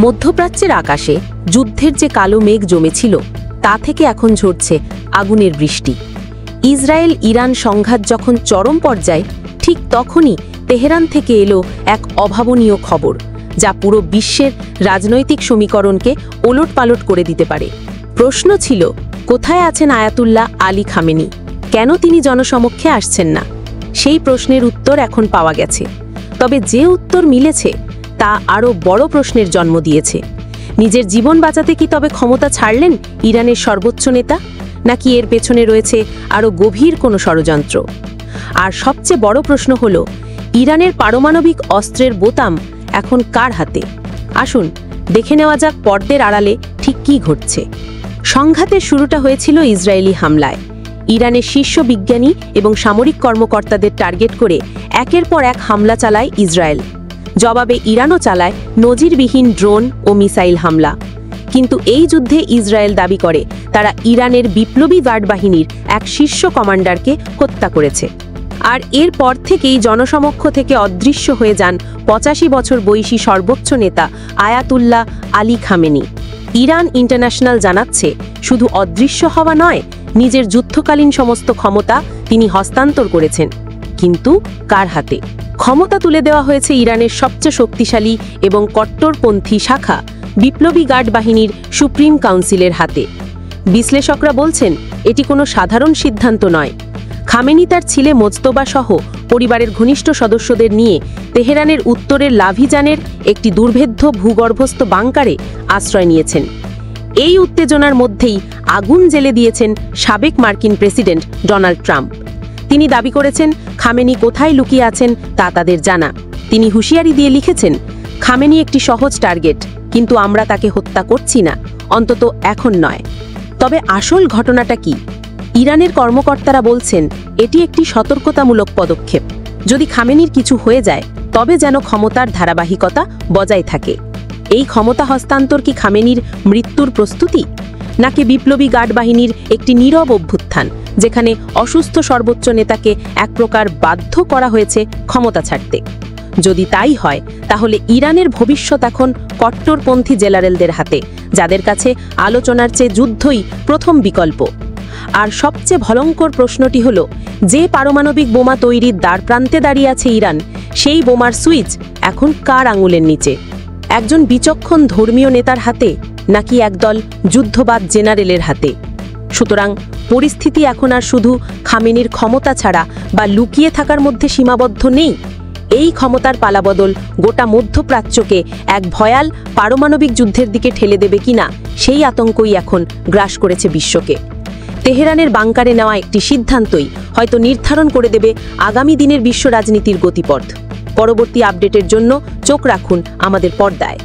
মধ্যপ্রাচ্যের আকাশে যুদ্ধের যে কালো মেঘ জমেছিল তা থেকে এখন ঝরছে আগুনের বৃষ্টি। ইসরায়েল ইরান সংঘাত যখন চরম পর্যায়ে, ঠিক তখনই তেহরান থেকে এলো এক অভাবনীয় খবর, যা পুরো বিশ্বের রাজনৈতিক সমীকরণকে ওলটপালট করে দিতে পারে। প্রশ্ন ছিল, কোথায় আছেন আয়াতুল্লাহ আলী খামেনি? কেন তিনি জনসমক্ষে আসছেন না? সেই প্রশ্নের উত্তর এখন পাওয়া গেছে। তবে যে উত্তর মিলেছে তা আরও বড় প্রশ্নের জন্ম দিয়েছে। নিজের জীবন বাঁচাতে কি তবে ক্ষমতা ছাড়লেন ইরানের সর্বোচ্চ নেতা, নাকি এর পেছনে রয়েছে আরও গভীর কোনো ষড়যন্ত্র? আর সবচেয়ে বড় প্রশ্ন হল, ইরানের পারমাণবিক অস্ত্রের বোতাম এখন কার হাতে? আসুন দেখে নেওয়া যাক পর্দার আড়ালে ঠিক কী ঘটছে। সংঘাতের শুরুটা হয়েছিল ইসরায়েলি হামলায়। ইরানের শীর্ষ বিজ্ঞানী এবং সামরিক কর্মকর্তাদের টার্গেট করে একের পর এক হামলা চালায় ইসরায়েল। জবাবে ইরানও চালায় নজিরবিহীন ড্রোন ও মিসাইল হামলা। কিন্তু এই যুদ্ধে ইসরায়েল দাবি করে তারা ইরানের বিপ্লবী গার্ড বাহিনীর এক শীর্ষ কমান্ডারকে হত্যা করেছে। আর এরপর থেকেই জনসমক্ষ থেকে অদৃশ্য হয়ে যান ৮৫ বছর বয়সী সর্বোচ্চ নেতা Ayatollah Ali Khamenei. Iran international জানাচ্ছে, শুধু অদৃশ্য হওয়া নয়, নিজের যুদ্ধকালীন সমস্ত ক্ষমতা তিনি হস্তান্তর করেছেন। কিন্তু কার হাতে? ক্ষমতা তুলে দেওয়া হয়েছে ইরানের সবচেয়ে শক্তিশালী এবং কট্টরপন্থী শাখা বিপ্লবী গার্ড বাহিনীর সুপ্রিম কাউন্সিলের হাতে। বিশ্লেষকরা বলছেন, এটি কোনো সাধারণ সিদ্ধান্ত নয়। খামেনি তার ছেলে মোজতবা সহ পরিবারের ঘনিষ্ঠ সদস্যদের নিয়ে তেহরানের উত্তরের লাভিজানের একটি দুর্ভেদ্য ভূগর্ভস্থ বাংকারে আশ্রয় নিয়েছেন। এই উত্তেজনার মধ্যেই আগুন জ্বেলে দিয়েছেন সাবেক মার্কিন প্রেসিডেন্ট ডোনাল্ড ট্রাম্প। তিনি দাবি করেছেন, খামেনি কোথায় লুকিয়ে আছেন তা তাদের জানা। তিনি হুঁশিয়ারি দিয়ে লিখেছেন, খামেনি একটি সহজ টার্গেট, কিন্তু আমরা তাকে হত্যা করছি না, অন্তত এখন নয়। তবে আসল ঘটনাটা কি? ইরানের কর্মকর্তারা বলছেন, এটি একটি সতর্কতামূলক পদক্ষেপ। যদি খামেনির কিছু হয়ে যায়, তবে যেন ক্ষমতার ধারাবাহিকতা বজায় থাকে। এই ক্ষমতা হস্তান্তর কি খামেনির মৃত্যুর প্রস্তুতি, নাকি বিপ্লবী গার্ড বাহিনীর একটি নীরব অভ্যুত্থান, যেখানে অসুস্থ সর্বোচ্চ নেতাকে এক প্রকার বাধ্য করা হয়েছে ক্ষমতা ছাড়তে? যদি তাই হয়, তাহলে ইরানের ভবিষ্যৎ এখন কট্টরপন্থী জেনারেলদের হাতে, যাদের কাছে আলোচনার চেয়ে যুদ্ধই প্রথম বিকল্প। আর সবচেয়ে ভয়ঙ্কর প্রশ্নটি হল, যে পারমাণবিক বোমা তৈরির দ্বারপ্রান্তে দাঁড়িয়ে আছে ইরান, সেই বোমার সুইচ এখন কার আঙুলের নিচে? একজন বিচক্ষণ ধর্মীয় নেতার হাতে, নাকি একদল যুদ্ধবাদ জেনারেলের হাতে? সুতরাং পরিস্থিতি এখন আর শুধু খামেনির ক্ষমতা ছাড়া বা লুকিয়ে থাকার মধ্যে সীমাবদ্ধ নেই। এই ক্ষমতার পালাবদল গোটা মধ্যপ্রাচ্যকে এক ভয়াল পারমাণবিক যুদ্ধের দিকে ঠেলে দেবে কিনা, সেই আতঙ্কই এখন গ্রাস করেছে বিশ্বকে। তেহরানের বাংকারে নেওয়া একটি সিদ্ধান্তই হয়তো নির্ধারণ করে দেবে আগামী দিনের বিশ্ব রাজনীতির গতিপথ। পরবর্তী আপডেটের জন্য চোখ রাখুন আমাদের পর্দায়।